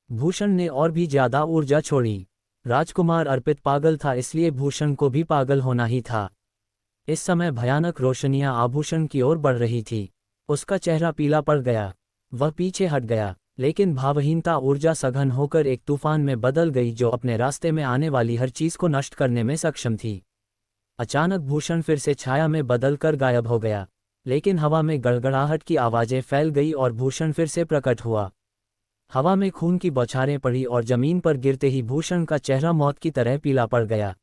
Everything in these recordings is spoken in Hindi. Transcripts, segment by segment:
भूषण ने और भी ज्यादा ऊर्जा छोड़ी। राजकुमार अर्पित पागल था, इसलिए भूषण को भी पागल होना ही था। इस समय भयानक रोशनियां आभूषण की ओर बढ़ रही थी। उसका चेहरा पीला पड़ गया। वह पीछे हट गया, लेकिन भावहीनता ऊर्जा सघन होकर एक तूफान में बदल गई जो अपने रास्ते में आने वाली हर चीज को नष्ट करने में सक्षम थी। अचानक भूषण फिर से छाया में बदलकर गायब हो गया, लेकिन हवा में गड़गड़ाहट की आवाजें फैल गई और भूषण फिर से प्रकट हुआ। हवा में खून की बौछारें पड़ी और जमीन पर गिरते ही भूषण का चेहरा मौत की तरह पीला पड़ गया।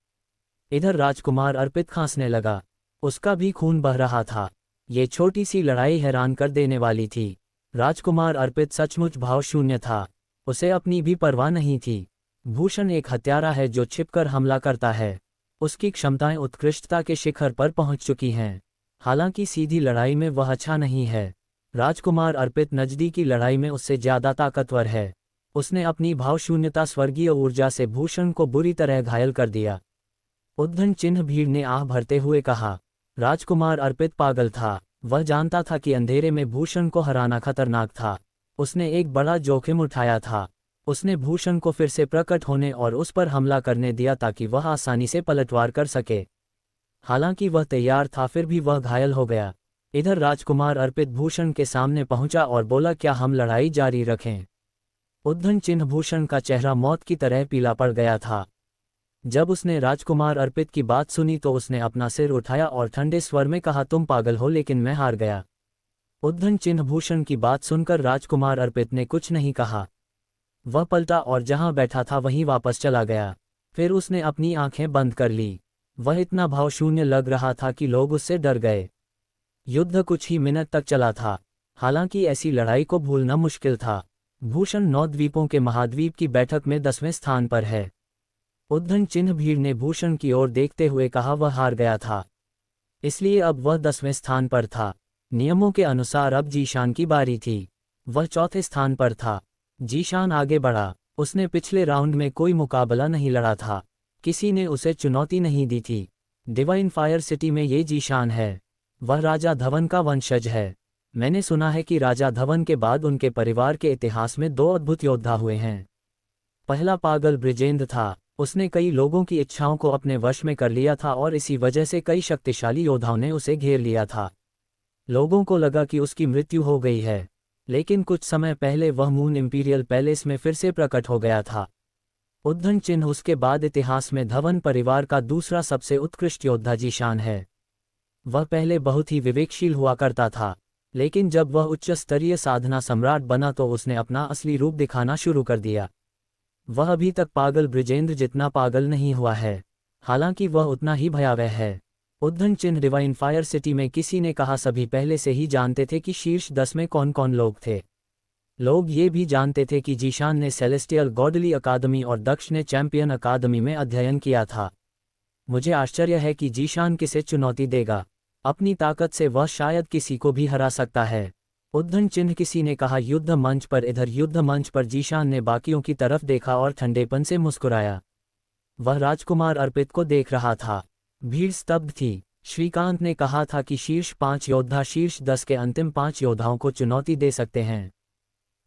इधर राजकुमार अर्पित खांसने लगा। उसका भी खून बह रहा था। ये छोटी सी लड़ाई हैरान कर देने वाली थी। राजकुमार अर्पित सचमुच भावशून्य था। उसे अपनी भी परवाह नहीं थी। भूषण एक हत्यारा है जो छिपकर हमला करता है। उसकी क्षमताएं उत्कृष्टता के शिखर पर पहुंच चुकी हैं। हालांकि सीधी लड़ाई में वह अच्छा नहीं है। राजकुमार अर्पित नजदीकी लड़ाई में उससे ज्यादा ताकतवर है। उसने अपनी भावशून्यता स्वर्गीय ऊर्जा से भूषण को बुरी तरह घायल कर दिया। उद्धन चिन्ह भीड़ ने आह भरते हुए कहा। राजकुमार अर्पित पागल था। वह जानता था कि अंधेरे में भूषण को हराना खतरनाक था। उसने एक बड़ा जोखिम उठाया था। उसने भूषण को फिर से प्रकट होने और उस पर हमला करने दिया ताकि वह आसानी से पलटवार कर सके। हालांकि वह तैयार था, फिर भी वह घायल हो गया। इधर राजकुमार अर्पित भूषण के सामने पहुंचा और बोला, क्या हम लड़ाई जारी रखें? उद्धन चिन्ह भूषण का चेहरा मौत की तरह पीला पड़ गया था। जब उसने राजकुमार अर्पित की बात सुनी तो उसने अपना सिर उठाया और ठंडे स्वर में कहा, तुम पागल हो, लेकिन मैं हार गया। उद्धन चिन्ह भूषण की बात सुनकर राजकुमार अर्पित ने कुछ नहीं कहा। वह पलटा और जहां बैठा था वहीं वापस चला गया। फिर उसने अपनी आंखें बंद कर ली। वह इतना भावशून्य लग रहा था कि लोग उससे डर गए। युद्ध कुछ ही मिनट तक चला था। हालांकि ऐसी लड़ाई को भूलना मुश्किल था। भूषण 9 द्वीपों के महाद्वीप की बैठक में 10वें स्थान पर है। उद्धन चिन्ह भीड़ ने भूषण की ओर देखते हुए कहा, वह हार गया था, इसलिए अब वह 10वें स्थान पर था। नियमों के अनुसार अब जीशान की बारी थी। वह चौथे स्थान पर था। जीशान आगे बढ़ा। उसने पिछले राउंड में कोई मुकाबला नहीं लड़ा था। किसी ने उसे चुनौती नहीं दी थी। डिवाइन फायर सिटी में ये जीशान है। वह राजा धवन का वंशज है। मैंने सुना है कि राजा धवन के बाद उनके परिवार के इतिहास में 2 अद्भुत योद्धा हुए हैं। पहला पागल बृजेंद्र था। उसने कई लोगों की इच्छाओं को अपने वश में कर लिया था और इसी वजह से कई शक्तिशाली योद्धाओं ने उसे घेर लिया था। लोगों को लगा कि उसकी मृत्यु हो गई है, लेकिन कुछ समय पहले वह मून इंपीरियल पैलेस में फिर से प्रकट हो गया था। उद्धन चिन्ह उसके बाद इतिहास में धवन परिवार का दूसरा सबसे उत्कृष्ट योद्धा जीशान है। वह पहले बहुत ही विवेकशील हुआ करता था, लेकिन जब वह उच्च स्तरीय साधना सम्राट बना तो उसने अपना असली रूप दिखाना शुरू कर दिया। वह अभी तक पागल बृजेंद्र जितना पागल नहीं हुआ है, हालांकि वह उतना ही भयावह है। उद्धन चिन्ह डिवाइन फायर सिटी में किसी ने कहा, सभी पहले से ही जानते थे कि शीर्ष 10 में कौन कौन लोग थे। लोग ये भी जानते थे कि जीशान ने सेलेस्टियल गॉडली अकादमी और दक्ष ने चैंपियन अकादमी में अध्ययन किया था। मुझे आश्चर्य है कि जीशान किसे चुनौती देगा। अपनी ताकत से वह शायद किसी को भी हरा सकता है। उद्धन चिन्ह किसी ने कहा, युद्ध मंच पर। इधर युद्ध मंच पर जीशान ने बाकियों की तरफ देखा और ठंडेपन से मुस्कुराया। वह राजकुमार अर्पित को देख रहा था। भीड़ स्तब्ध थी। श्रीकांत ने कहा था कि शीर्ष 5 योद्धा शीर्ष 10 के अंतिम 5 योद्धाओं को चुनौती दे सकते हैं,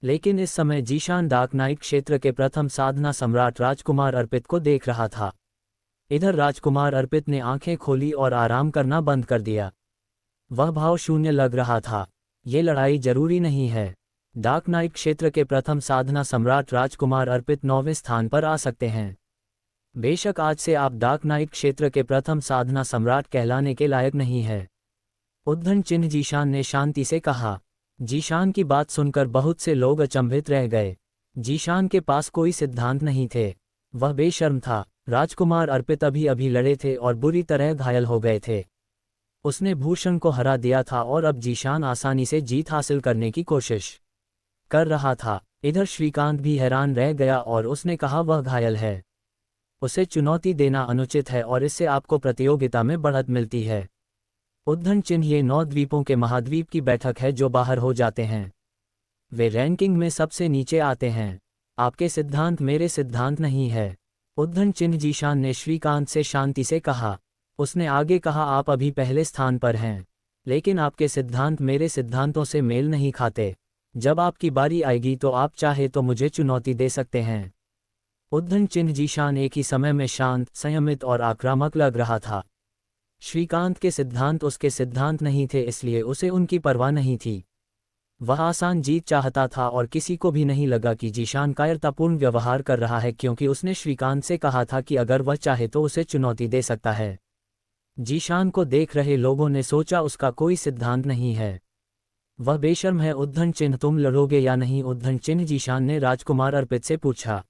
लेकिन इस समय जीशान डार्क नाइट क्षेत्र के प्रथम साधना सम्राट राजकुमार अर्पित को देख रहा था। इधर राजकुमार अर्पित ने आंखें खोली और आराम करना बंद कर दिया। वह भावशून्य लग रहा था। ये लड़ाई जरूरी नहीं है। डार्क नाइट क्षेत्र के प्रथम साधना सम्राट राजकुमार अर्पित 9वें स्थान पर आ सकते हैं। बेशक आज से आप डार्क नाइट क्षेत्र के प्रथम साधना सम्राट कहलाने के लायक नहीं है। उद्धन चिन्ह जीशान ने शांति से कहा। जीशान की बात सुनकर बहुत से लोग अचंभित रह गए। जीशान के पास कोई सिद्धांत नहीं थे। वह बेशर्म था। राजकुमार अर्पित अभी अभी लड़े थे और बुरी तरह घायल हो गए थे। उसने भूषण को हरा दिया था और अब जीशान आसानी से जीत हासिल करने की कोशिश कर रहा था। इधर श्रीकांत भी हैरान रह गया और उसने कहा, वह घायल है, उसे चुनौती देना अनुचित है और इससे आपको प्रतियोगिता में बढ़त मिलती है। उद्धन चिन्ह ये 9 द्वीपों के महाद्वीप की बैठक है जो बाहर हो जाते हैं। वे रैंकिंग में सबसे नीचे आते हैं। आपके सिद्धांत मेरे सिद्धांत नहीं है। उद्धन चिन्ह जीशान ने श्रीकांत से शांति से कहा। उसने आगे कहा, आप अभी पहले स्थान पर हैं, लेकिन आपके सिद्धांत मेरे सिद्धांतों से मेल नहीं खाते। जब आपकी बारी आएगी तो आप चाहे तो मुझे चुनौती दे सकते हैं। उद्धन चिन्ह जीशान एक ही समय में शांत, संयमित और आक्रामक लग रहा था। श्रीकांत के सिद्धांत उसके सिद्धांत नहीं थे, इसलिए उसे उनकी परवाह नहीं थी। वह आसान जीत चाहता था और किसी को भी नहीं लगा कि जीशान कायरतापूर्ण व्यवहार कर रहा है, क्योंकि उसने श्रीकांत से कहा था कि अगर वह चाहे तो उसे चुनौती दे सकता है। जीशान को देख रहे लोगों ने सोचा उसका कोई सिद्धांत नहीं है, वह बेशर्म है। उद्धन चिन्ह, तुम लड़ोगे या नहीं? उद्धन चिन्ह जीशान ने राजकुमार अर्पित से पूछा।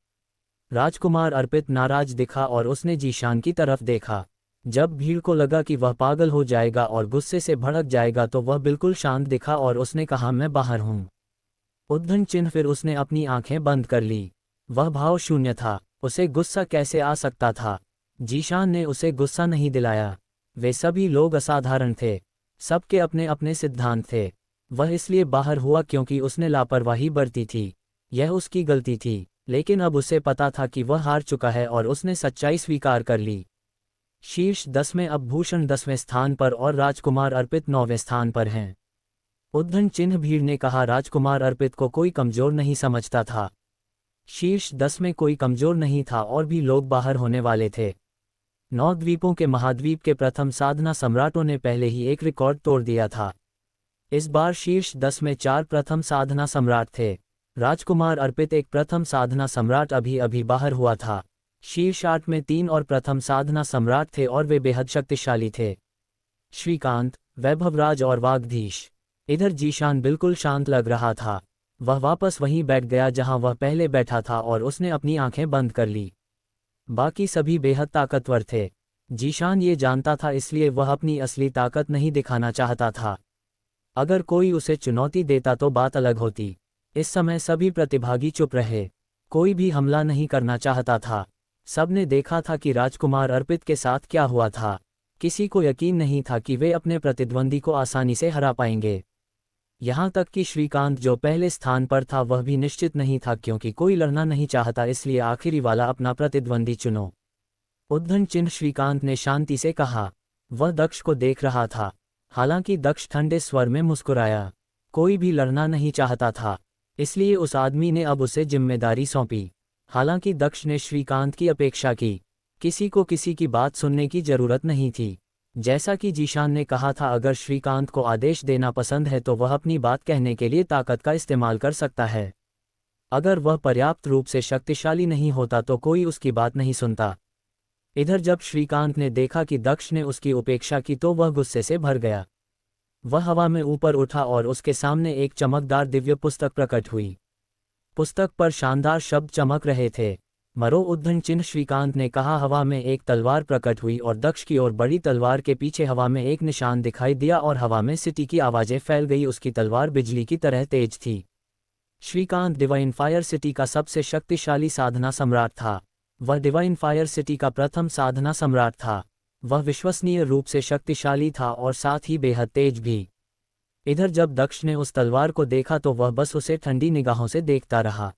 राजकुमार अर्पित नाराज दिखा और उसने जीशान की तरफ देखा। जब भीड़ को लगा कि वह पागल हो जाएगा और गुस्से से भड़क जाएगा तो वह बिल्कुल शांत दिखा और उसने कहा, मैं बाहर हूँ। उद्धन चिन्ह, फिर उसने अपनी आंखें बंद कर ली। वह भाव शून्य था। उसे गुस्सा कैसे आ सकता था? जीशान ने उसे गुस्सा नहीं दिलाया। वे सभी लोग असाधारण थे, सबके अपने अपने सिद्धांत थे। वह इसलिए बाहर हुआ क्योंकि उसने लापरवाही बरती थी। यह उसकी गलती थी, लेकिन अब उसे पता था कि वह हार चुका है और उसने सच्चाई स्वीकार कर ली। शीर्ष 10 में अब भूषण 10वें स्थान पर और राजकुमार अर्पित 9वें स्थान पर हैं। उद्धन चिन्ह, भीड़ ने कहा, राजकुमार अर्पित को कोई कमजोर नहीं समझता था। शीर्ष 10 में कोई कमजोर नहीं था और भी लोग बाहर होने वाले थे। 9 द्वीपों के महाद्वीप के प्रथम साधना सम्राटों ने पहले ही एक रिकॉर्ड तोड़ दिया था। इस बार शीर्ष 10 में 4 प्रथम साधना सम्राट थे। राजकुमार अर्पित एक प्रथम साधना सम्राट अभी अभी बाहर हुआ था। शीर्ष 8 में 3 और प्रथम साधना सम्राट थे और वे बेहद शक्तिशाली थे, श्रीकांत, वैभवराज और वागधीश। इधर जीशान बिल्कुल शांत लग रहा था। वह वापस वहीं बैठ गया जहां वह पहले बैठा था और उसने अपनी आंखें बंद कर ली। बाकी सभी बेहद ताकतवर थे। जीशान ये जानता था, इसलिए वह अपनी असली ताकत नहीं दिखाना चाहता था। अगर कोई उसे चुनौती देता तो बात अलग होती। इस समय सभी प्रतिभागी चुप रहे, कोई भी हमला नहीं करना चाहता था। सबने देखा था कि राजकुमार अर्पित के साथ क्या हुआ था। किसी को यकीन नहीं था कि वे अपने प्रतिद्वंदी को आसानी से हरा पाएंगे। यहाँ तक कि श्रीकांत, जो पहले स्थान पर था, वह भी निश्चित नहीं था, क्योंकि कोई लड़ना नहीं चाहता, इसलिए आखिरी वाला अपना प्रतिद्वंदी चुनो। उद्धन चिन्ह, श्रीकांत ने शांति से कहा। वह दक्ष को देख रहा था। हालांकि दक्ष ठंडे स्वर में मुस्कुराया। कोई भी लड़ना नहीं चाहता था, इसलिए उस आदमी ने अब उसे जिम्मेदारी सौंपी। हालांकि दक्ष ने श्रीकांत की अपेक्षा की। किसी को किसी की बात सुनने की जरूरत नहीं थी। जैसा कि जीशान ने कहा था, अगर श्रीकांत को आदेश देना पसंद है तो वह अपनी बात कहने के लिए ताकत का इस्तेमाल कर सकता है। अगर वह पर्याप्त रूप से शक्तिशाली नहीं होता तो कोई उसकी बात नहीं सुनता। इधर जब श्रीकांत ने देखा कि दक्ष ने उसकी उपेक्षा की तो वह गुस्से से भर गया। वह हवा में ऊपर उठा और उसके सामने एक चमकदार दिव्य पुस्तक प्रकट हुई। पुस्तक पर शानदार शब्द चमक रहे थे। मरो उद्धन चिन्ह, श्रीकांत ने कहा। हवा में एक तलवार प्रकट हुई और दक्ष की ओर बड़ी तलवार के पीछे हवा में एक निशान दिखाई दिया और हवा में सिटी की आवाजें फैल गई। उसकी तलवार बिजली की तरह तेज थी। श्रीकांत डिवाइन फायर सिटी का सबसे शक्तिशाली साधना सम्राट था। वह डिवाइन फायर सिटी का प्रथम साधना सम्राट था। वह विश्वसनीय रूप से शक्तिशाली था और साथ ही बेहद तेज भी। इधर जब दक्ष ने उस तलवार को देखा तो वह बस उसे ठंडी निगाहों से देखता रहा।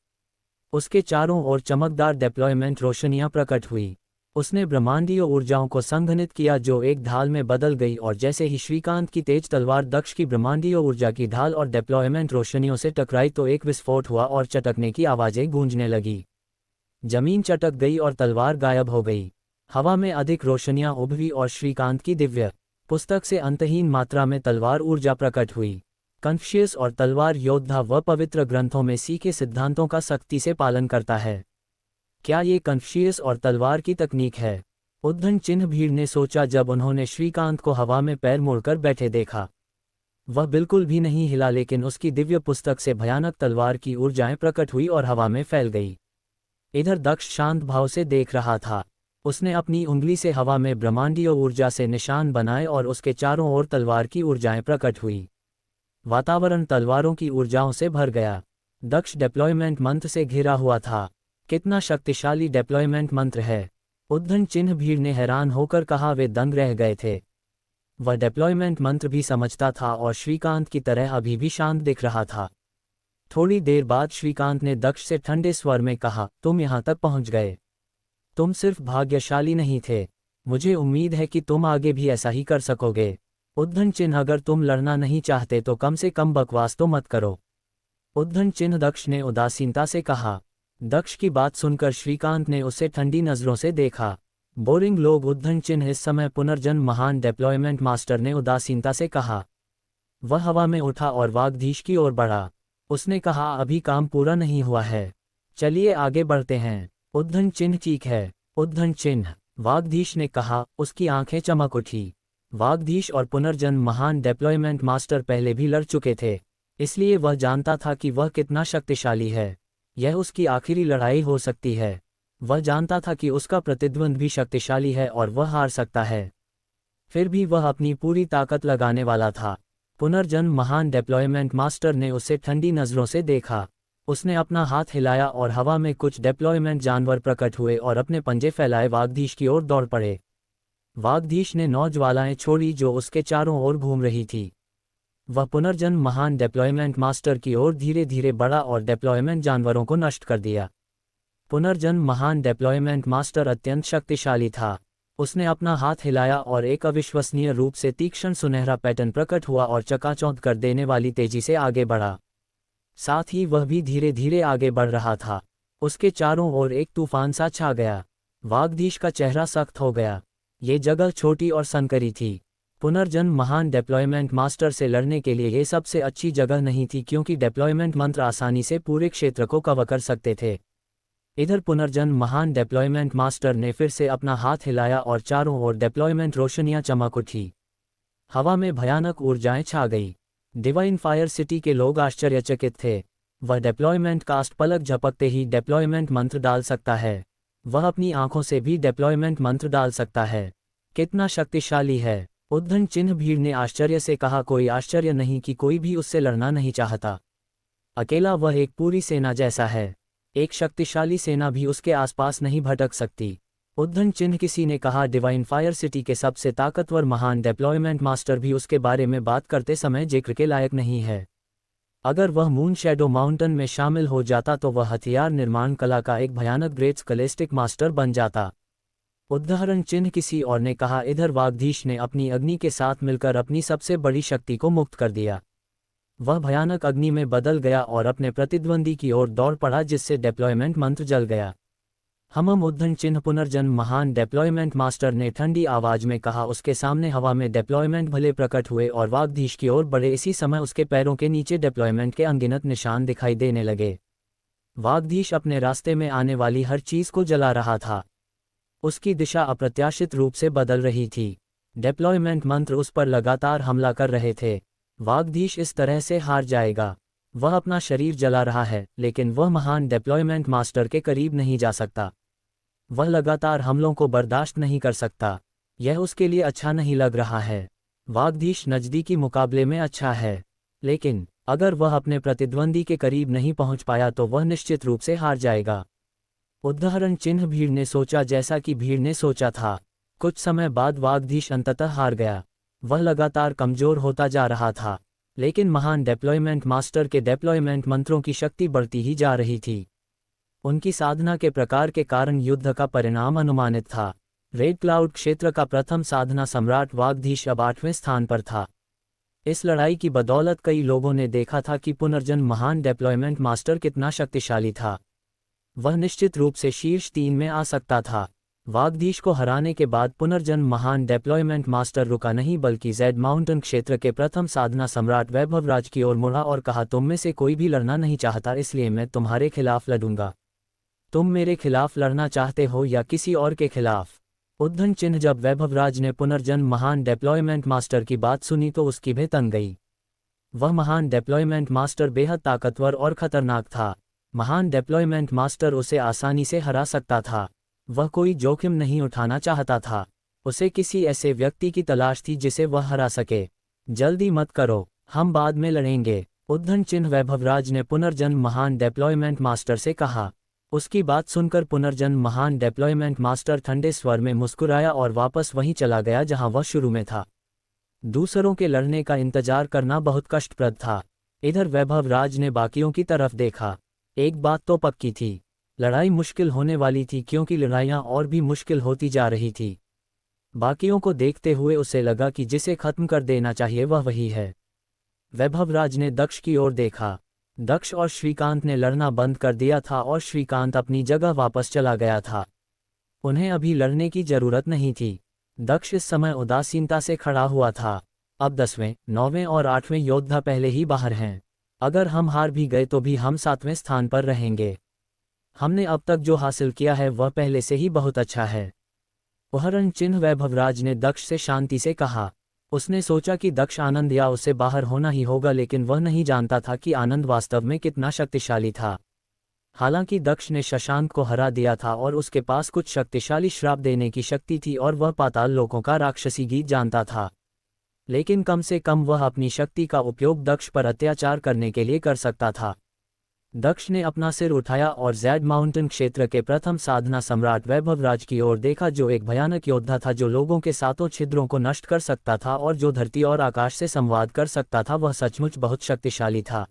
उसके चारों ओर चमकदार डिप्लॉयमेंट रोशनियां प्रकट हुई। उसने ब्रह्मांडीय ऊर्जाओं को संघनित किया जो एक ढाल में बदल गई, और जैसे ही श्रीकांत की तेज तलवार दक्ष की ब्रह्मांडीय ऊर्जा की ढाल और डिप्लॉयमेंट रोशनियों से टकराई तो एक विस्फोट हुआ और चटकने की आवाजें गूंजने लगी। जमीन चटक गई और तलवार गायब हो गई। हवा में अधिक रोशनियां उभरी और श्रीकांत की दिव्य पुस्तक से अंतहीन मात्रा में तलवार ऊर्जा प्रकट हुई। कन्फ्यूशियस और तलवार योद्धा व पवित्र ग्रंथों में सीखे सिद्धांतों का सख्ती से पालन करता है। क्या ये कन्फ्यूशियस और तलवार की तकनीक है? उद्धन चिन्ह, भीड़ ने सोचा जब उन्होंने श्रीकांत को हवा में पैर मोड़कर बैठे देखा। वह बिल्कुल भी नहीं हिला, लेकिन उसकी दिव्य पुस्तक से भयानक तलवार की ऊर्जाएं प्रकट हुई और हवा में फैल गई। इधर दक्ष शांत भाव से देख रहा था। उसने अपनी उंगली से हवा में ब्रह्मांडीय ऊर्जा से निशान बनाए और उसके चारों ओर तलवार की ऊर्जाएं प्रकट हुई। वातावरण तलवारों की ऊर्जाओं से भर गया। दक्ष डिप्लॉयमेंट मंत्र से घिरा हुआ था। कितना शक्तिशाली डिप्लॉयमेंट मंत्र है! उद्धन चिन्ह, भीड़ ने हैरान होकर कहा। वे दंग रह गए थे। वह डिप्लॉयमेंट मंत्र भी समझता था और श्रीकांत की तरह अभी भी शांत दिख रहा था। थोड़ी देर बाद श्रीकांत ने दक्ष से ठंडे स्वर में कहा, तुम यहाँ तक पहुँच गए। तुम सिर्फ भाग्यशाली नहीं थे, मुझे उम्मीद है कि तुम आगे भी ऐसा ही कर सकोगे। उद्धन चिन्ह, अगर तुम लड़ना नहीं चाहते तो कम से कम बकवास तो मत करो। उद्धन चिन्ह दक्ष ने उदासीनता से कहा। दक्ष की बात सुनकर श्रीकांत ने उसे ठंडी नजरों से देखा। बोरिंग लोग उद्धन चिन्ह इस समय पुनर्जन्म महान डिप्लॉयमेंट मास्टर ने उदासीनता से कहा। वह हवा में उठा और वागधीश की ओर बढ़ा। उसने कहा, अभी काम पूरा नहीं हुआ है, चलिए आगे बढ़ते हैं। उद्धन चिन्ह ठीक है। उद्धन चिन्ह, वागधीश ने कहा। उसकी आंखें चमक उठी। वागधीश और पुनर्जन्म महान डिप्लॉयमेंट मास्टर पहले भी लड़ चुके थे, इसलिए वह जानता था कि वह कितना शक्तिशाली है। यह उसकी आखिरी लड़ाई हो सकती है। वह जानता था कि उसका प्रतिद्वंद भी शक्तिशाली है और वह हार सकता है। फिर भी वह अपनी पूरी ताकत लगाने वाला था। पुनर्जन्म महान डिप्लॉयमेंट मास्टर ने उसे ठंडी नज़रों से देखा। उसने अपना हाथ हिलाया और हवा में कुछ डिप्लॉयमेंट जानवर प्रकट हुए और अपने पंजे फैलाए वागधीश की ओर दौड़ पड़े। वागधीश ने 9 ज्वालाएं छोड़ी जो उसके चारों ओर घूम रही थी। वह पुनर्जन्म महान डिप्लॉयमेंट मास्टर की ओर धीरे धीरे बढ़ा और डिप्लॉयमेंट जानवरों को नष्ट कर दिया। पुनर्जन्म महान डिप्लॉयमेंट मास्टर अत्यंत शक्तिशाली था। उसने अपना हाथ हिलाया और एक अविश्वसनीय रूप से तीक्ष्ण सुनहरा पैटर्न प्रकट हुआ और चकाचौंध कर देने वाली तेजी से आगे बढ़ा। साथ ही वह भी धीरे धीरे आगे बढ़ रहा था। उसके चारों ओर एक तूफान सा छा गया। वागधीश का चेहरा सख्त हो गया। ये जगह छोटी और संकरी थी। पुनर्जन्म महान डिप्लॉयमेंट मास्टर से लड़ने के लिए ये सबसे अच्छी जगह नहीं थी, क्योंकि डिप्लॉयमेंट मंत्र आसानी से पूरे क्षेत्र को कवर कर सकते थे। इधर पुनर्जन्म महान डिप्लॉयमेंट मास्टर ने फिर से अपना हाथ हिलाया और चारों ओर डिप्लॉयमेंट रोशनियां चमक उठी। हवा में भयानक ऊर्जाएं छा गई। डिवाइन फायर सिटी के लोग आश्चर्यचकित थे। वह डिप्लॉयमेंट कास्ट पलक झपकते ही डिप्लॉयमेंट मंत्र डाल सकता है। वह अपनी आंखों से भी डिप्लॉयमेंट मंत्र डाल सकता है। कितना शक्तिशाली है। उद्धन चिन्ह भीड़ ने आश्चर्य से कहा। कोई आश्चर्य नहीं कि कोई भी उससे लड़ना नहीं चाहता। अकेला वह एक पूरी सेना जैसा है। एक शक्तिशाली सेना भी उसके आसपास नहीं भटक सकती। उद्धन चिन्ह, किसी ने कहा, डिवाइन फायर सिटी के सबसे ताकतवर महान डिप्लॉयमेंट मास्टर भी उसके बारे में बात करते समय जिक्र के लायक नहीं है। अगर वह मून शैडो माउंटेन में शामिल हो जाता तो वह हथियार निर्माण कला का एक भयानक ग्रेट स्कलेस्टिक मास्टर बन जाता। उदाहरण चिन्ह, किसी और ने कहा। इधर वागधीश ने अपनी अग्नि के साथ मिलकर अपनी सबसे बड़ी शक्ति को मुक्त कर दिया। वह भयानक अग्नि में बदल गया और अपने प्रतिद्वंदी की ओर दौड़ पड़ा, जिससे डिप्लॉयमेंट मंत्र जल गया। हम उद्धन चिन्ह, पुनर्जन्म महान डिप्लॉयमेंट मास्टर ने ठंडी आवाज में कहा। उसके सामने हवा में डिप्लॉयमेंट भले प्रकट हुए और वागधीश की ओर बढ़े। इसी समय उसके पैरों के नीचे डिप्लॉयमेंट के अनगिनत निशान दिखाई देने लगे। वागधीश अपने रास्ते में आने वाली हर चीज को जला रहा था। उसकी दिशा अप्रत्याशित रूप से बदल रही थी। डिप्लॉयमेंट मंत्र उस पर लगातार हमला कर रहे थे। वागधीश इस तरह से हार जाएगा। वह अपना शरीर जला रहा है, लेकिन वह महान डिप्लॉयमेंट मास्टर के करीब नहीं जा सकता। वह लगातार हमलों को बर्दाश्त नहीं कर सकता। यह उसके लिए अच्छा नहीं लग रहा है। वागधीश नज़दीकी मुकाबले में अच्छा है, लेकिन अगर वह अपने प्रतिद्वंदी के करीब नहीं पहुंच पाया तो वह निश्चित रूप से हार जाएगा। उदाहरण चिन्ह, भीड़ ने सोचा जैसा कि भीड़ ने सोचा था। कुछ समय बाद वागधीश अंततः हार गया। वह लगातार कमजोर होता जा रहा था, लेकिन महान डिप्लॉयमेंट मास्टर के डिप्लॉयमेंट मंत्रों की शक्ति बढ़ती ही जा रही थी। उनकी साधना के प्रकार के कारण युद्ध का परिणाम अनुमानित था। रेड क्लाउड क्षेत्र का प्रथम साधना सम्राट वागधीश अब 8वें स्थान पर था। इस लड़ाई की बदौलत कई लोगों ने देखा था कि पुनर्जन्म महान डिप्लॉयमेंट मास्टर कितना शक्तिशाली था। वह निश्चित रूप से शीर्ष 3 में आ सकता था। वागधीश को हराने के बाद पुनर्जन्म महान डिप्लॉयमेंट मास्टर रुका नहीं, बल्कि जेड माउंटेन क्षेत्र के प्रथम साधना सम्राट वैभवराज की ओर मुड़ा और कहा, तुम में से कोई भी लड़ना नहीं चाहता, इसलिए मैं तुम्हारे खिलाफ लड़ूंगा। तुम मेरे खिलाफ लड़ना चाहते हो या किसी और के खिलाफ? उद्धन चिन्ह, जब वैभवराज ने पुनर्जन्म महान डिप्लॉयमेंट मास्टर की बात सुनी तो उसकी भी तन गई। वह महान डिप्लॉयमेंट मास्टर बेहद ताकतवर और खतरनाक था। महान डिप्लॉयमेंट मास्टर उसे आसानी से हरा सकता था। वह कोई जोखिम नहीं उठाना चाहता था। उसे किसी ऐसे व्यक्ति की तलाश थी जिसे वह हरा सके। जल्दी मत करो, हम बाद में लड़ेंगे। उद्धन चिन्ह, वैभवराज ने पुनर्जन्म महान डिप्लॉयमेंट मास्टर से कहा। उसकी बात सुनकर पुनर्जन्म महान डिप्लॉयमेंट मास्टर ठंडे स्वर में मुस्कुराया और वापस वहीं चला गया जहां वह शुरू में था। दूसरों के लड़ने का इंतजार करना बहुत कष्टप्रद था। इधर वैभवराज ने बाकियों की तरफ देखा। एक बात तो पक्की थी, लड़ाई मुश्किल होने वाली थी, क्योंकि लड़ाइयाँ और भी मुश्किल होती जा रही थी। बाकियों को देखते हुए उसे लगा कि जिसे खत्म कर देना चाहिए वह वही है। वैभवराज ने दक्ष की ओर देखा। दक्ष और श्रीकांत ने लड़ना बंद कर दिया था और श्रीकांत अपनी जगह वापस चला गया था। उन्हें अभी लड़ने की जरूरत नहीं थी। दक्ष इस समय उदासीनता से खड़ा हुआ था। अब 10वें, 9वें और 8वें योद्धा पहले ही बाहर हैं। अगर हम हार भी गए तो भी हम 7वें स्थान पर रहेंगे। हमने अब तक जो हासिल किया है वह पहले से ही बहुत अच्छा है। उदाहरण चिन्ह वैभवराज ने दक्ष से शांति से कहा। उसने सोचा कि दक्ष आनंद या उससे बाहर होना ही होगा, लेकिन वह नहीं जानता था कि आनंद वास्तव में कितना शक्तिशाली था। हालांकि दक्ष ने शशांक को हरा दिया था और उसके पास कुछ शक्तिशाली श्राप देने की शक्ति थी और वह पाताल लोकों का राक्षसी गीत जानता था, लेकिन कम से कम वह अपनी शक्ति का उपयोग दक्ष पर अत्याचार करने के लिए कर सकता था। दक्ष ने अपना सिर उठाया और ज़ैड माउंटेन क्षेत्र के प्रथम साधना सम्राट वैभवराज की ओर देखा, जो एक भयानक योद्धा था, जो लोगों के सातों छिद्रों को नष्ट कर सकता था और जो धरती और आकाश से संवाद कर सकता था। वह सचमुच बहुत शक्तिशाली था।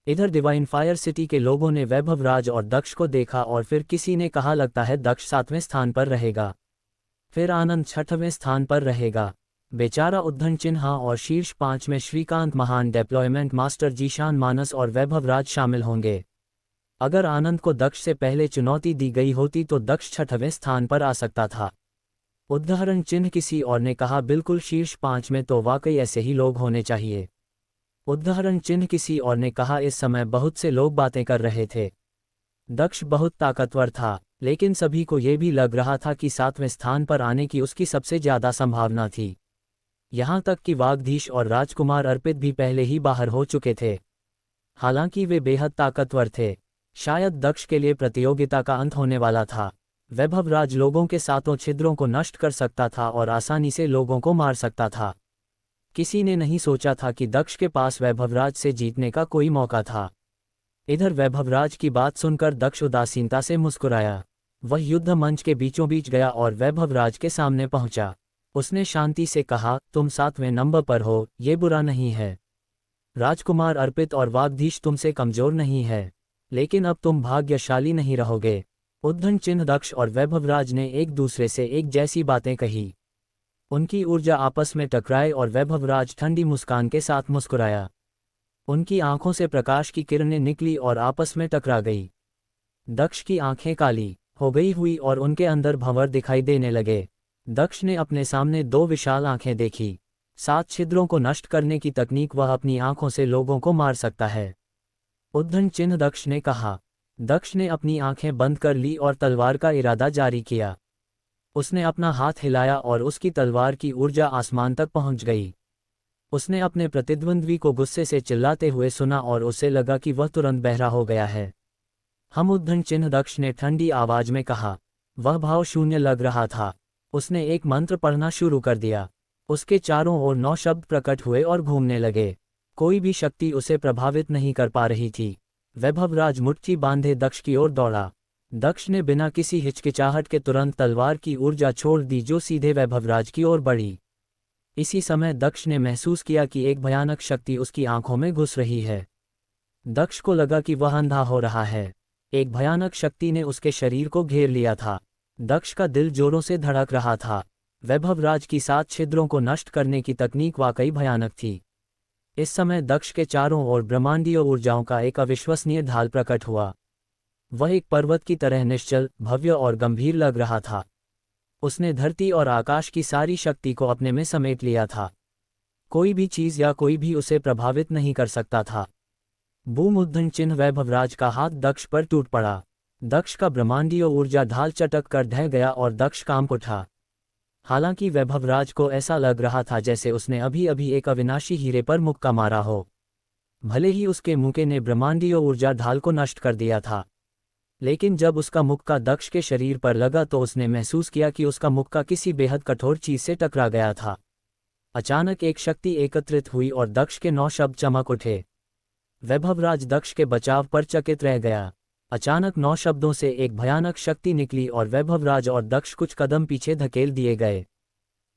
इधर डिवाइन फायर सिटी के लोगों ने वैभवराज और दक्ष को देखा और फिर किसी ने कहा, लगता है दक्ष 7वें स्थान पर रहेगा, फिर आनंद 6वें स्थान पर रहेगा। बेचारा उद्धन चिन्हा और शीर्ष 5 में श्रीकांत, महान डिप्लॉयमेंट मास्टर जीशान मानस और वैभवराज शामिल होंगे। अगर आनंद को दक्ष से पहले चुनौती दी गई होती तो दक्ष 6वें स्थान पर आ सकता था। उदाहरण चिन्ह किसी और ने कहा, बिल्कुल शीर्ष 5 में तो वाकई ऐसे ही लोग होने चाहिए। उदाहरण चिन्ह किसी और ने कहा, इस समय बहुत से लोग बातें कर रहे थे। दक्ष बहुत ताकतवर था, लेकिन सभी को यह भी लग रहा था कि 7वें स्थान पर आने की उसकी सबसे ज्यादा संभावना थी। यहाँ तक कि वागधीश और राजकुमार अर्पित भी पहले ही बाहर हो चुके थे। हालांकि वे बेहद ताकतवर थे। शायद दक्ष के लिए प्रतियोगिता का अंत होने वाला था। वैभवराज लोगों के सातों छिद्रों को नष्ट कर सकता था और आसानी से लोगों को मार सकता था। किसी ने नहीं सोचा था कि दक्ष के पास वैभवराज से जीतने का कोई मौका था। इधर वैभवराज की बात सुनकर दक्ष उदासीनता से मुस्कुराया। वह युद्ध मंच के बीचों बीच गया और वैभवराज के सामने पहुंचा। उसने शांति से कहा, तुम 7वें नंबर पर हो, ये बुरा नहीं है। राजकुमार अर्पित और वागधीश तुमसे कमजोर नहीं है, लेकिन अब तुम भाग्यशाली नहीं रहोगे। उद्धन चिन्ह दक्ष और वैभवराज ने एक दूसरे से एक जैसी बातें कही। उनकी ऊर्जा आपस में टकराई और वैभवराज ठंडी मुस्कान के साथ मुस्कुराया। उनकी आंखों से प्रकाश की किरणें निकली और आपस में टकरा गई। दक्ष की आंखें काली हो गई हुई और उनके अंदर भंवर दिखाई देने लगे। दक्ष ने अपने सामने 2 विशाल आंखें देखी। 7 छिद्रों को नष्ट करने की तकनीक, वह अपनी आंखों से लोगों को मार सकता है। उद्धन चिन्ह दक्ष ने कहा। दक्ष ने अपनी आंखें बंद कर ली और तलवार का इरादा जारी किया। उसने अपना हाथ हिलाया और उसकी तलवार की ऊर्जा आसमान तक पहुंच गई। उसने अपने प्रतिद्वंद्वी को गुस्से से चिल्लाते हुए सुना और उसे लगा कि वह तुरंत बहरा हो गया है। हम उद्धन चिन्ह दक्ष ने ठंडी आवाज में कहा। वह भाव शून्य लग रहा था। उसने एक मंत्र पढ़ना शुरू कर दिया। उसके चारों ओर 9 शब्द प्रकट हुए और घूमने लगे। कोई भी शक्ति उसे प्रभावित नहीं कर पा रही थी। वैभवराज मुट्ठी बांधे दक्ष की ओर दौड़ा। दक्ष ने बिना किसी हिचकिचाहट के तुरंत तलवार की ऊर्जा छोड़ दी, जो सीधे वैभवराज की ओर बढ़ी। इसी समय दक्ष ने महसूस किया कि एक भयानक शक्ति उसकी आंखों में घुस रही है। दक्ष को लगा कि वह अंधा हो रहा है। एक भयानक शक्ति ने उसके शरीर को घेर लिया था। दक्ष का दिल जोरों से धड़क रहा था। वैभवराज की 7 छिद्रों को नष्ट करने की तकनीक वाकई भयानक थी। इस समय दक्ष के चारों ओर ब्रह्मांडीय ऊर्जाओं का एक अविश्वसनीय ढाल प्रकट हुआ। वह एक पर्वत की तरह निश्चल, भव्य और गंभीर लग रहा था। उसने धरती और आकाश की सारी शक्ति को अपने में समेट लिया था। कोई भी चीज या कोई भी उसे प्रभावित नहीं कर सकता था। बूम! उद्धन चिन्ह वैभवराज का हाथ दक्ष पर टूट पड़ा। दक्ष का ब्रह्मांडीय ऊर्जा ढाल चटक कर ढह गया और दक्ष कांप उठा। हालांकि वैभवराज को ऐसा लग रहा था जैसे उसने अभी अभी एक अविनाशी हीरे पर मुक्का मारा हो। भले ही उसके मुक्के ने ब्रह्मांडीय ऊर्जा ढाल को नष्ट कर दिया था, लेकिन जब उसका मुक्का दक्ष के शरीर पर लगा तो उसने महसूस किया कि उसका मुक्का किसी बेहद कठोर चीज से टकरा गया था। अचानक एक शक्ति एकत्रित हुई और दक्ष के 9 शब्द चमक उठे। वैभवराज दक्ष के बचाव पर चकित रह गया। अचानक 9 शब्दों से एक भयानक शक्ति निकली और वैभवराज और दक्ष कुछ कदम पीछे धकेल दिए गए।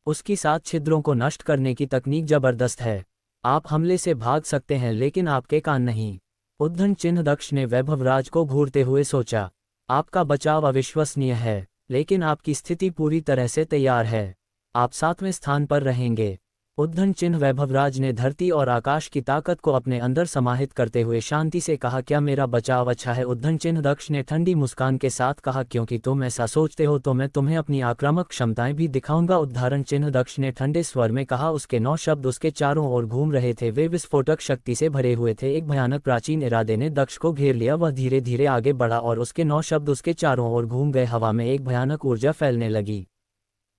उसकी 7 छिद्रों को नष्ट करने की तकनीक जबरदस्त है। आप हमले से भाग सकते हैं, लेकिन आपके कान नहीं। उद्धन चिन्ह दक्ष ने वैभवराज को घूरते हुए सोचा। आपका बचाव अविश्वसनीय है, लेकिन आपकी स्थिति पूरी तरह से तैयार है। आप 7वें स्थान पर रहेंगे। उद्धन चिन्ह वैभवराज ने धरती और आकाश की ताकत को अपने अंदर समाहित करते हुए शांति से कहा, क्या मेरा बचाव अच्छा है? उद्धन चिन्ह दक्ष ने ठंडी मुस्कान के साथ कहा, क्योंकि तुम ऐसा सोचते हो तो मैं तुम्हें अपनी आक्रामक क्षमताएं भी दिखाऊंगा। उद्धारण चिन्ह दक्ष ने ठंडे स्वर में कहा। उसके 9 शब्द उसके चारों ओर घूम रहे थे, वे विस्फोटक शक्ति से भरे हुए थे। एक भयानक प्राचीन इरादे ने दक्ष को घेर लिया। वह धीरे धीरे आगे बढ़ा और उसके 9 शब्द उसके चारों ओर घूम गए। हवा में एक भयानक ऊर्जा फैलने लगी।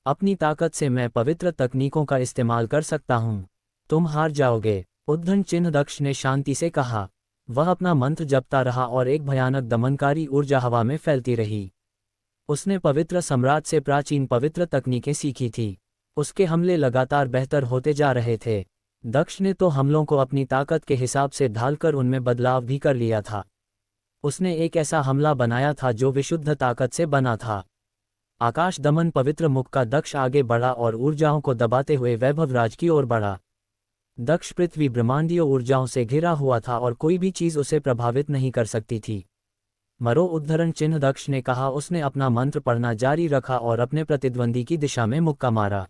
अपनी ताकत से मैं पवित्र तकनीकों का इस्तेमाल कर सकता हूँ, तुम हार जाओगे, उद्धन चिन्ह दक्ष ने शांति से कहा। वह अपना मंत्र जपता रहा और एक भयानक दमनकारी ऊर्जा हवा में फैलती रही। उसने पवित्र सम्राट से प्राचीन पवित्र तकनीकें सीखी थी। उसके हमले लगातार बेहतर होते जा रहे थे। दक्ष ने तो हमलों को अपनी ताकत के हिसाब से ढालकर उनमें बदलाव भी कर लिया था। उसने एक ऐसा हमला बनाया था जो विशुद्ध ताकत से बना था। आकाश दमन पवित्र मुख का दक्ष आगे बढ़ा और ऊर्जाओं को दबाते हुए वैभवराज की ओर बढ़ा। दक्ष पृथ्वी ब्रह्मांडीय ऊर्जाओं से घिरा हुआ था और कोई भी चीज उसे प्रभावित नहीं कर सकती थी। मरो, उद्धरण चिन्ह दक्ष ने कहा। उसने अपना मंत्र पढ़ना जारी रखा और अपने प्रतिद्वंदी की दिशा में मुक्का मारा।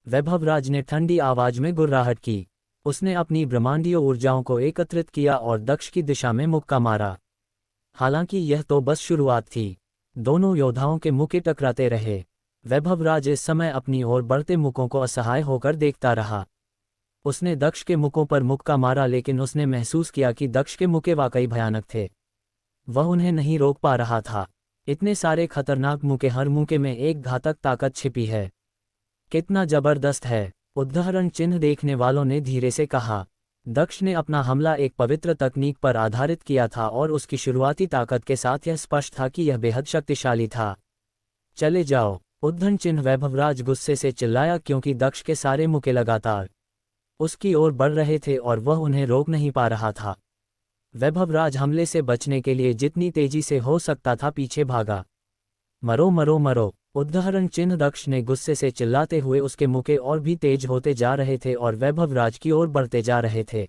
वैभवराज ने ठंडी आवाज में गुर्राहट की। उसने अपनी ब्रह्मांडीय ऊर्जाओं को एकत्रित किया और दक्ष की दिशा में मुक्का मारा। हालांकि यह तो बस शुरुआत थी। दोनों योद्धाओं के मुक्के टकराते रहे। वैभवराज इस समय अपनी ओर बढ़ते मुक्कों को असहाय होकर देखता रहा। उसने दक्ष के मुक्कों पर मुक्का मारा, लेकिन उसने महसूस किया कि दक्ष के मुक्के वाकई भयानक थे। वह उन्हें नहीं रोक पा रहा था। इतने सारे खतरनाक मुक्के, हर मुक्के में एक घातक ताकत छिपी है। कितना जबरदस्त है, उद्धरण चिन्ह देखने वालों ने धीरे से कहा। दक्ष ने अपना हमला एक पवित्र तकनीक पर आधारित किया था और उसकी शुरुआती ताकत के साथ यह स्पष्ट था कि यह बेहद शक्तिशाली था। चले जाओ, उद्धरण चिन्ह वैभवराज गुस्से से चिल्लाया, क्योंकि दक्ष के सारे मुक्के लगातार उसकी ओर बढ़ रहे थे और वह उन्हें रोक नहीं पा रहा था। वैभवराज हमले से बचने के लिए जितनी तेजी से हो सकता था पीछे भागा। मरो मरो मरो, उद्धरण चिन्ह दक्ष ने गुस्से से चिल्लाते हुए उसके मुक्के और भी तेज होते जा रहे थे और वैभवराज की ओर बढ़ते जा रहे थे।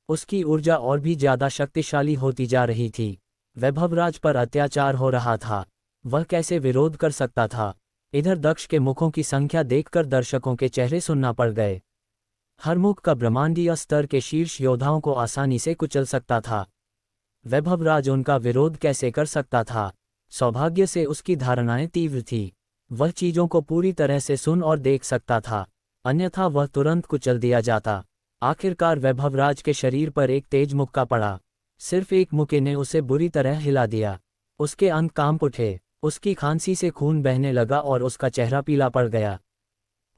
उसकी ऊर्जा और भी ज्यादा शक्तिशाली होती जा रही थी। वैभवराज पर अत्याचार हो रहा था, वह कैसे विरोध कर सकता था? इधर दक्ष के मुखों की संख्या देखकर दर्शकों के चेहरे सुन्ना पड़ गए। हर मुख का ब्रह्मांडीय स्तर के शीर्ष योद्धाओं को आसानी से कुचल सकता था। वैभवराज उनका विरोध कैसे कर सकता था? सौभाग्य से उसकी धारणाएं तीव्र थी। वह चीजों को पूरी तरह से सुन और देख सकता था, अन्यथा वह तुरंत कुचल दिया जाता। आखिरकार वैभवराज के शरीर पर एक तेज मुक्का पड़ा। सिर्फ एक मुक्के ने उसे बुरी तरह हिला दिया। उसके अंग कांप उठे, उसकी खांसी से खून बहने लगा और उसका चेहरा पीला पड़ गया।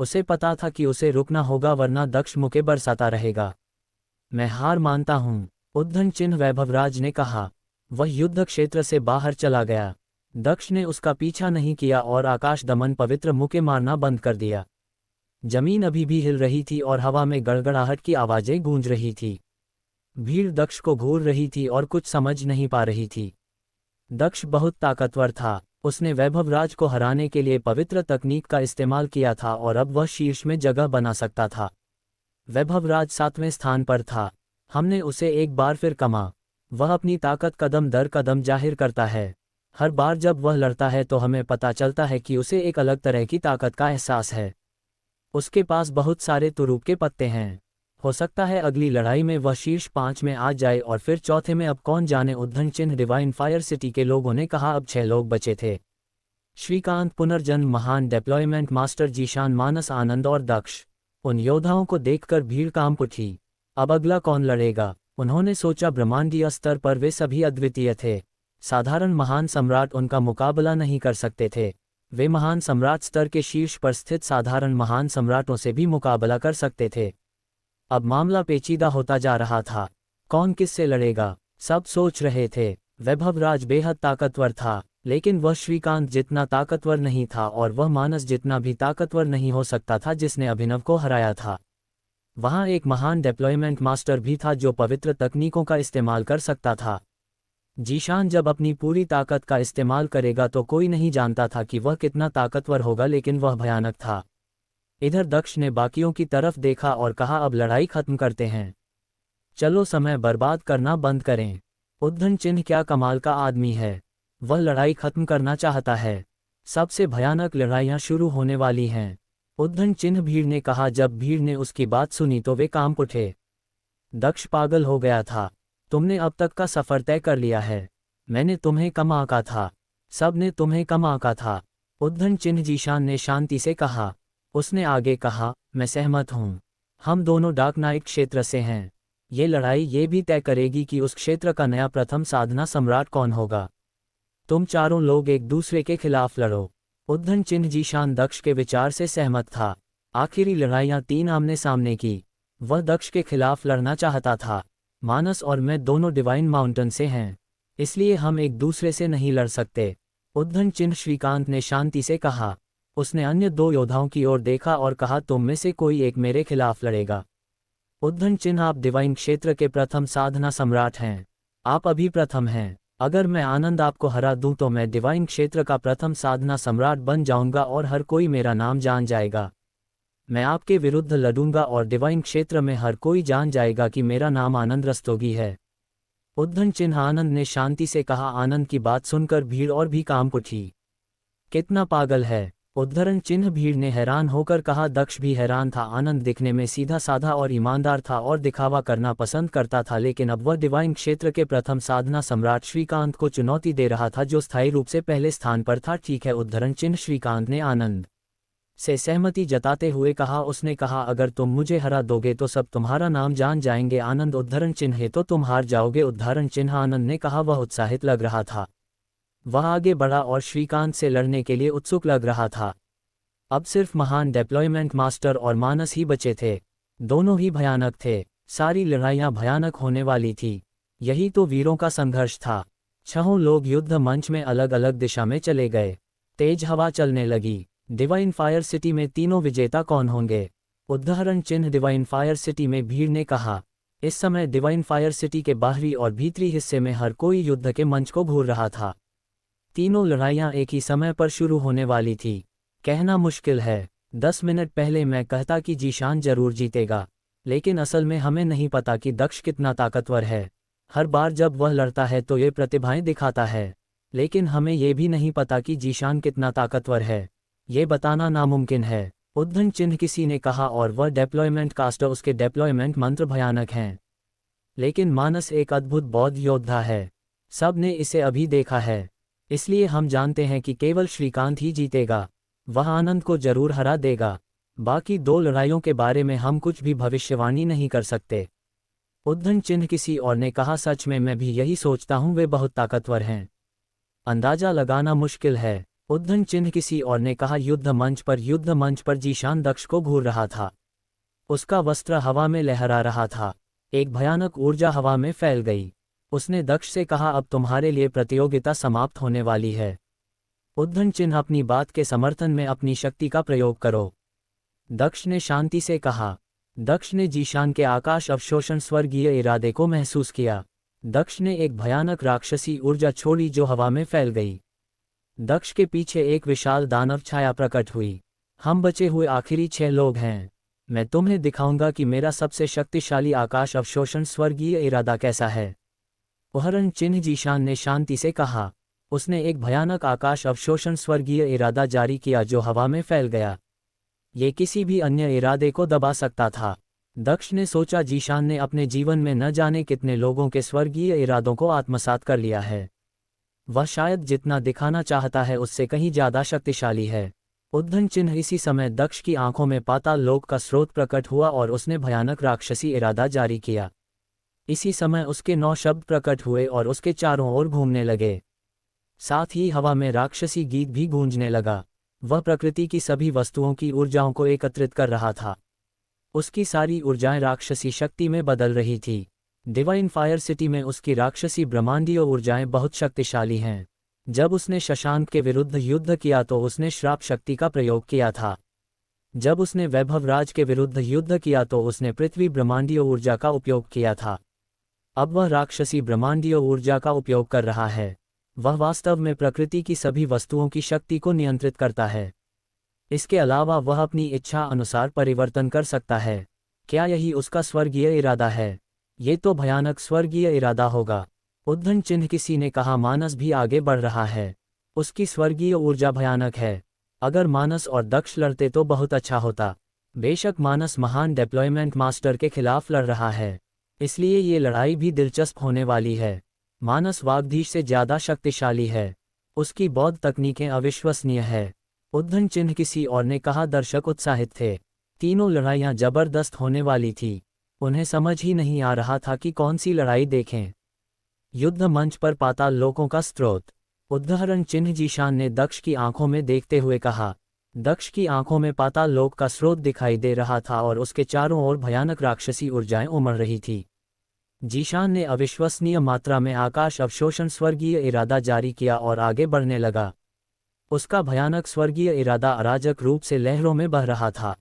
उसे पता था कि उसे रुकना होगा, वरना दक्ष मुक्के बरसाता रहेगा। मैं हार मानता हूँ, उद्धरण चिन्ह वैभवराज ने कहा। वह युद्ध क्षेत्र से बाहर चला गया। दक्ष ने उसका पीछा नहीं किया और आकाश दमन पवित्र मुक्के मारना बंद कर दिया। जमीन अभी भी हिल रही थी और हवा में गड़गड़ाहट की आवाजें गूंज रही थी। भीड़ दक्ष को घूर रही थी और कुछ समझ नहीं पा रही थी। दक्ष बहुत ताकतवर था। उसने वैभवराज को हराने के लिए पवित्र तकनीक का इस्तेमाल किया था और अब वह शीर्ष में जगह बना सकता था। वैभवराज 7वें स्थान पर था। हमने उसे एक बार फिर कमा। वह अपनी ताकत कदम दर कदम जाहिर करता है। हर बार जब वह लड़ता है तो हमें पता चलता है कि उसे एक अलग तरह की ताकत का एहसास है। उसके पास बहुत सारे तुरूप के पत्ते हैं। हो सकता है अगली लड़ाई में वह शीर्ष 5 में आ जाए और फिर चौथे में, अब कौन जाने, उद्धरण चिन्ह डिवाइन फायर सिटी के लोगों ने कहा। अब 6 लोग बचे थे। श्रीकांत, पुनर्जन्म, महान डिप्लॉयमेंट मास्टर जीशान, मानस, आनंद और दक्ष। उन योद्धाओं को देखकर भीड़ कांप उठी। अब अगला कौन लड़ेगा? उन्होंने सोचा। ब्रह्मांडीय स्तर पर वे सभी अद्वितीय थे। साधारण महान सम्राट उनका मुकाबला नहीं कर सकते थे। वे महान सम्राट स्तर के शीर्ष पर स्थित साधारण महान सम्राटों से भी मुकाबला कर सकते थे। अब मामला पेचीदा होता जा रहा था। कौन किससे लड़ेगा? सब सोच रहे थे। वैभवराज बेहद ताकतवर था, लेकिन वह श्रीकांत जितना ताकतवर नहीं था और वह मानस जितना भी ताकतवर नहीं हो सकता था जिसने अभिनव को हराया था। वहाँ एक महान डिप्लॉयमेंट मास्टर भी था जो पवित्र तकनीकों का इस्तेमाल कर सकता था। जीशान जब अपनी पूरी ताकत का इस्तेमाल करेगा तो कोई नहीं जानता था कि वह कितना ताकतवर होगा, लेकिन वह भयानक था। इधर दक्ष ने बाकियों की तरफ देखा और कहा, अब लड़ाई खत्म करते हैं। चलो समय बर्बाद करना बंद करें। उद्धरण चिन्ह क्या कमाल का आदमी है। वह लड़ाई खत्म करना चाहता है। सबसे भयानक लड़ाइयाँ शुरू होने वाली हैं। उद्धन चिन्ह भीड़ ने कहा। जब भीड़ ने उसकी बात सुनी तो वे कांप उठे। दक्ष पागल हो गया था। तुमने अब तक का सफर तय कर लिया है। मैंने तुम्हें कम आंका था। सब ने तुम्हें कम आंका था। उद्धन चिन्ह जीशान ने शांति से कहा। उसने आगे कहा, मैं सहमत हूँ। हम दोनों डार्क नाइट क्षेत्र से हैं। ये लड़ाई ये भी तय करेगी कि उस क्षेत्र का नया प्रथम साधना सम्राट कौन होगा। तुम चारों लोग एक दूसरे के खिलाफ लड़ो। उद्धन चिन्ह जीशान दक्ष के विचार से सहमत था। आखिरी लड़ाइयाँ 3 आमने सामने की। वह दक्ष के खिलाफ लड़ना चाहता था। मानस और मैं दोनों डिवाइन माउंटेन से हैं, इसलिए हम एक दूसरे से नहीं लड़ सकते। उद्धन चिन्ह श्रीकांत ने शांति से कहा। उसने अन्य 2 योद्धाओं की ओर देखा और कहा, तुम में से कोई एक मेरे खिलाफ लड़ेगा। उद्धन चिन्ह, आप डिवाइन क्षेत्र के प्रथम साधना सम्राट हैं। आप अभी प्रथम हैं। अगर मैं आनंद आपको हरा दूं तो मैं डिवाइन क्षेत्र का प्रथम साधना सम्राट बन जाऊंगा और हर कोई मेरा नाम जान जाएगा। मैं आपके विरुद्ध लड़ूंगा और डिवाइन क्षेत्र में हर कोई जान जाएगा कि मेरा नाम आनंद रस्तोगी है। उद्धन चिन्ह आनंद ने शांति से कहा। आनंद की बात सुनकर भीड़ और भी कांप उठी। कितना पागल है। उद्धरण चिन्ह भीड़ ने हैरान होकर कहा। दक्ष भी हैरान था। आनंद दिखने में सीधा साधा और ईमानदार था और दिखावा करना पसंद करता था, लेकिन अब वह डिवाइन क्षेत्र के प्रथम साधना सम्राट श्रीकांत को चुनौती दे रहा था, जो स्थायी रूप से पहले स्थान पर था। ठीक है, उद्धरण चिन्ह श्रीकांत ने आनंद से सहमति जताते हुए कहा। उसने कहा, अगर तुम मुझे हरा दोगे तो सब तुम्हारा नाम जान जाएंगे। आनंद, उद्धरण चिन्ह है तो तुम हार जाओगे। उद्धरण चिन्ह आनंद ने कहा। वह उत्साहित लग रहा था। वह आगे बढ़ा और श्रीकांत से लड़ने के लिए उत्सुक लग रहा था। अब सिर्फ महान डिप्लॉयमेंट मास्टर और मानस ही बचे थे। दोनों ही भयानक थे। सारी लड़ाइयाँ भयानक होने वाली थी। यही तो वीरों का संघर्ष था। 6 लोग युद्ध मंच में अलग अलग दिशा में चले गए। तेज हवा चलने लगी। डिवाइन फायर सिटी में तीनों विजेता कौन होंगे? उद्धरण चिन्ह डिवाइन फायर सिटी में भीड़ ने कहा। इस समय डिवाइन फायर सिटी के बाहरी और भीतरी हिस्से में हर कोई युद्ध के मंच को घूर रहा था। तीनों लड़ाइयाँ एक ही समय पर शुरू होने वाली थी। कहना मुश्किल है। 10 मिनट पहले मैं कहता कि जीशान जरूर जीतेगा, लेकिन असल में हमें नहीं पता कि दक्ष कितना ताकतवर है। हर बार जब वह लड़ता है तो ये प्रतिभाएं दिखाता है, लेकिन हमें ये भी नहीं पता कि जीशान कितना ताकतवर है। ये बताना नामुमकिन है। उद्धन चिन्ह किसी ने कहा। और वह डेप्लॉयमेंट कास्टर, उसके डेप्लॉयमेंट मंत्र भयानक हैं। लेकिन मानस एक अद्भुत बौद्ध योद्धा है। सब ने इसे अभी देखा है, इसलिए हम जानते हैं कि केवल श्रीकांत ही जीतेगा। वह आनंद को जरूर हरा देगा। बाकी 2 लड़ाइयों के बारे में हम कुछ भी भविष्यवाणी नहीं कर सकते। उद्धन चिन्ह किसी और ने कहा। सच में मैं भी यही सोचता हूँ, वे बहुत ताकतवर हैं। अंदाजा लगाना मुश्किल है। उद्धन चिन्ह किसी और ने कहा। युद्ध मंच पर जीशान दक्ष को घूर रहा था। उसका वस्त्र हवा में लहरा रहा था। एक भयानक ऊर्जा हवा में फैल गई। उसने दक्ष से कहा, अब तुम्हारे लिए प्रतियोगिता समाप्त होने वाली है। उद्धन चिन्ह, अपनी बात के समर्थन में अपनी शक्ति का प्रयोग करो। दक्ष ने शांति से कहा। दक्ष ने जीशान के आकाश अवशोषण स्वर्गीय इरादे को महसूस किया। दक्ष ने एक भयानक राक्षसी ऊर्जा छोड़ी जो हवा में फैल गई। दक्ष के पीछे एक विशाल दानव छाया प्रकट हुई। हम बचे हुए आखिरी 6 लोग हैं। मैं तुम्हें दिखाऊंगा कि मेरा सबसे शक्तिशाली आकाश अवशोषण स्वर्गीय इरादा कैसा है। उद्धरण चिन्ह जीशान ने शांति से कहा। उसने एक भयानक आकाश अवशोषण स्वर्गीय इरादा जारी किया जो हवा में फैल गया। ये किसी भी अन्य इरादे को दबा सकता था। दक्ष ने सोचा, जीशान ने अपने जीवन में न जाने कितने लोगों के स्वर्गीय इरादों को आत्मसात कर लिया है। वह शायद जितना दिखाना चाहता है उससे कहीं ज्यादा शक्तिशाली है। उद्धन चिन्ह, इसी समय दक्ष की आंखों में पाताल लोक का स्रोत प्रकट हुआ और उसने भयानक राक्षसी इरादा जारी किया। इसी समय उसके 9 शब्द प्रकट हुए और उसके चारों ओर घूमने लगे। साथ ही हवा में राक्षसी गीत भी गूंजने लगा। वह प्रकृति की सभी वस्तुओं की ऊर्जाओं को एकत्रित कर रहा था। उसकी सारी ऊर्जाएं राक्षसी शक्ति में बदल रही थी। डिवाइन फायर सिटी में उसकी राक्षसी ब्रह्मांडीय ऊर्जाएं बहुत शक्तिशाली हैं। जब उसने शशांक के विरुद्ध युद्ध किया तो उसने श्राप शक्ति का प्रयोग किया था। जब उसने वैभव राज के विरुद्ध युद्ध किया तो उसने पृथ्वी ब्रह्मांडीय ऊर्जा का उपयोग किया था। अब वह राक्षसी ब्रह्मांडीय ऊर्जा का उपयोग कर रहा है। वह वास्तव में प्रकृति की सभी वस्तुओं की शक्ति को नियंत्रित करता है। इसके अलावा वह अपनी इच्छा अनुसार परिवर्तन कर सकता है। क्या यही उसका स्वर्गीय इरादा है? ये तो भयानक स्वर्गीय इरादा होगा। उद्धन चिन्ह किसी ने कहा। मानस भी आगे बढ़ रहा है। उसकी स्वर्गीय ऊर्जा भयानक है। अगर मानस और दक्ष लड़ते तो बहुत अच्छा होता। बेशक मानस महान डिप्लॉयमेंट मास्टर के खिलाफ लड़ रहा है, इसलिए ये लड़ाई भी दिलचस्प होने वाली है। मानस वाग्धीश से ज़्यादा शक्तिशाली है, उसकी बौद्ध तकनीकें अविश्वसनीय है। उद्धन चिन्ह किसी और ने कहा। दर्शक उत्साहित थे। तीनों लड़ाइयाँ जबरदस्त होने वाली थी। उन्हें समझ ही नहीं आ रहा था कि कौन सी लड़ाई देखें। युद्ध मंच पर पाताल लोकों का स्रोत। उद्धरण चिन्ह जीशान ने दक्ष की आंखों में देखते हुए कहा। दक्ष की आंखों में पाताल लोक का स्रोत दिखाई दे रहा था और उसके चारों ओर भयानक राक्षसी ऊर्जाएं उमड़ रही थी। जीशान ने अविश्वसनीय मात्रा में आकाश अवशोषण स्वर्गीय इरादा जारी किया और आगे बढ़ने लगा। उसका भयानक स्वर्गीय इरादा अराजक रूप से लहरों में बह रहा था।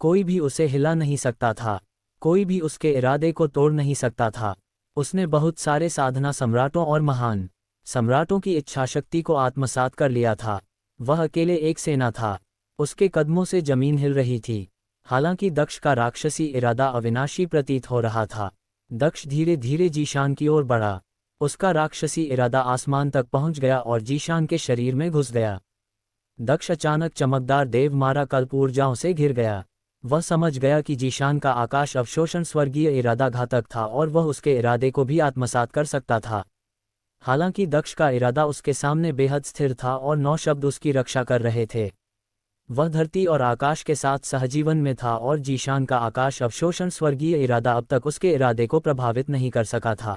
कोई भी उसे हिला नहीं सकता था, कोई भी उसके इरादे को तोड़ नहीं सकता था। उसने बहुत सारे साधना सम्राटों और महान सम्राटों की इच्छाशक्ति को आत्मसात कर लिया था। वह अकेले एक सेना था। उसके कदमों से जमीन हिल रही थी। हालांकि दक्ष का राक्षसी इरादा अविनाशी प्रतीत हो रहा था। दक्ष धीरे धीरे जीशान की ओर बढ़ा। उसका राक्षसी इरादा आसमान तक पहुंच गया और जीशान के शरीर में घुस गया। दक्ष अचानक चमकदार देवमारा कल्प ऊर्जाओं से घिर गया। वह समझ गया कि जीशान का आकाश अवशोषण स्वर्गीय इरादा घातक था और वह उसके इरादे को भी आत्मसात कर सकता था। हालांकि दक्ष का इरादा उसके सामने बेहद स्थिर था और 9 शब्द उसकी रक्षा कर रहे थे। वह धरती और आकाश के साथ सहजीवन में था और जीशान का आकाश अवशोषण स्वर्गीय इरादा अब तक उसके इरादे को प्रभावित नहीं कर सका था।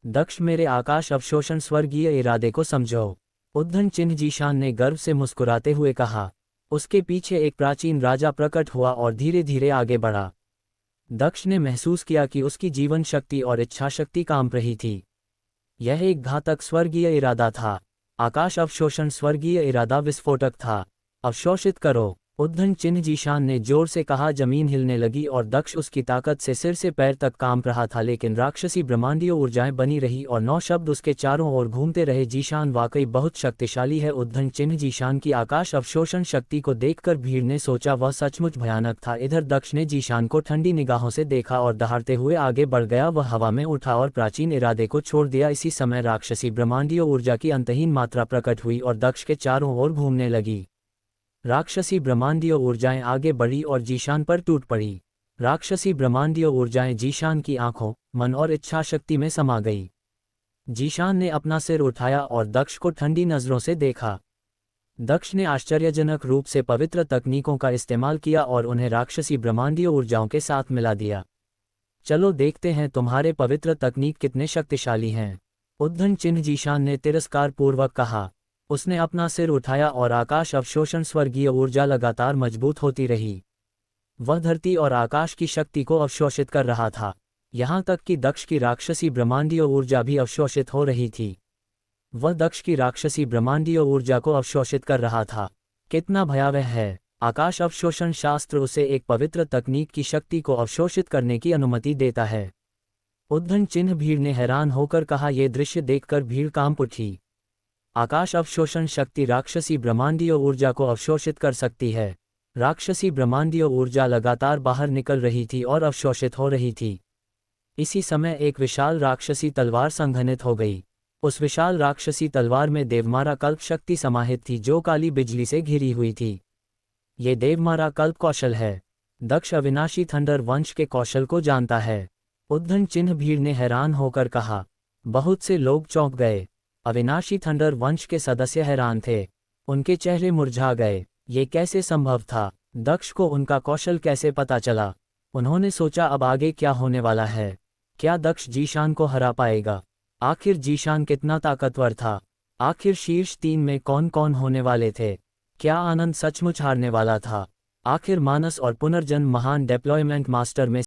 दक्ष, मेरे आकाश अवशोषण स्वर्गीय इरादे को समझो। उद्धन चिन्ह जीशान ने गर्व से मुस्कुराते हुए कहा। उसके पीछे एक प्राचीन राजा प्रकट हुआ और धीरे धीरे आगे बढ़ा। दक्ष ने महसूस किया कि उसकी जीवन शक्ति और इच्छा शक्ति कांप रही थी। यह एक घातक स्वर्गीय इरादा था। आकाश अवशोषण स्वर्गीय इरादा विस्फोटक था। अवशोषित करो, उद्धन चिन्ह जीशान ने जोर से कहा। जमीन हिलने लगी और दक्ष उसकी ताकत से सिर से पैर तक कांप रहा था, लेकिन राक्षसी ब्रह्मांडीय ऊर्जाएं बनी रही और 9 शब्द उसके चारों ओर घूमते रहे। जीशान वाकई बहुत शक्तिशाली है। उद्धन चिन्ह जीशान की आकाश अवशोषण शक्ति को देखकर भीड़ ने सोचा वह सचमुच भयानक था। इधर दक्ष ने जीशान को ठंडी निगाहों से देखा और दहाड़ते हुए आगे बढ़ गया। वह हवा में उठा और प्राचीन इरादे को छोड़ दिया। इसी समय राक्षसी ब्रह्मांडीय ऊर्जा की अंतहीन मात्रा प्रकट हुई और दक्ष के चारों ओर घूमने लगी। राक्षसी ब्रह्मांडीय ऊर्जाएं आगे बढ़ी और जीशान पर टूट पड़ी। राक्षसी ब्रह्मांडीय ऊर्जाएं जीशान की आंखों, मन और इच्छा शक्ति में समा गई। जीशान ने अपना सिर उठाया और दक्ष को ठंडी नजरों से देखा। दक्ष ने आश्चर्यजनक रूप से पवित्र तकनीकों का इस्तेमाल किया और उन्हें राक्षसी ब्रह्मांडीय ऊर्जाओं के साथ मिला दिया। चलो देखते हैं तुम्हारे पवित्र तकनीक कितने शक्तिशाली हैं, उद्धन चिन्ह जीशान ने तिरस्कार पूर्वक कहा। उसने अपना सिर उठाया और आकाश अवशोषण स्वर्गीय ऊर्जा लगातार मजबूत होती रही। वह धरती और आकाश की शक्ति को अवशोषित कर रहा था, यहाँ तक कि दक्ष की राक्षसी ब्रह्मांडीय ऊर्जा भी अवशोषित हो रही थी। वह दक्ष की राक्षसी ब्रह्मांडीय ऊर्जा को अवशोषित कर रहा था। कितना भयावह है! आकाश अवशोषण शास्त्र उसे एक पवित्र तकनीक की शक्ति को अवशोषित करने की अनुमति देता है। उद्धन चिन्ह भीड़ ने हैरान होकर कहा। यह दृश्य देखकर भीड़ कांप उठी। आकाश अवशोषण शक्ति राक्षसी ब्रह्मांडीय ऊर्जा को अवशोषित कर सकती है। राक्षसी ब्रह्मांडीय ऊर्जा लगातार बाहर निकल रही थी और अवशोषित हो रही थी। इसी समय एक विशाल राक्षसी तलवार संघनित हो गई। उस विशाल राक्षसी तलवार में देवमारा कल्प शक्ति समाहित थी जो काली बिजली से घिरी हुई थी। ये देवमारा कल्प कौशल है। दक्ष अविनाशी थंडर वंश के कौशल को जानता है। उद्धन चिन्ह भीड़ ने हैरान होकर कहा। बहुत से लोग चौंक गए। अविनाशी थंडर वंश के सदस्य हैरान थे। उनके चेहरे मुरझा गए। ये कैसे संभव था? दक्ष को उनका कौशल कैसे पता चला? उन्होंने सोचा अब आगे क्या होने वाला है। क्या दक्ष जीशान को हरा पाएगा? आखिर जीशान कितना ताकतवर था? आखिर शीर्ष 3 में कौन कौन होने वाले थे? क्या आनंद सचमुच हारने वाला था? आखिर मानस और पुनर्जन्म महान डिप्लॉयमेंट मास्टर में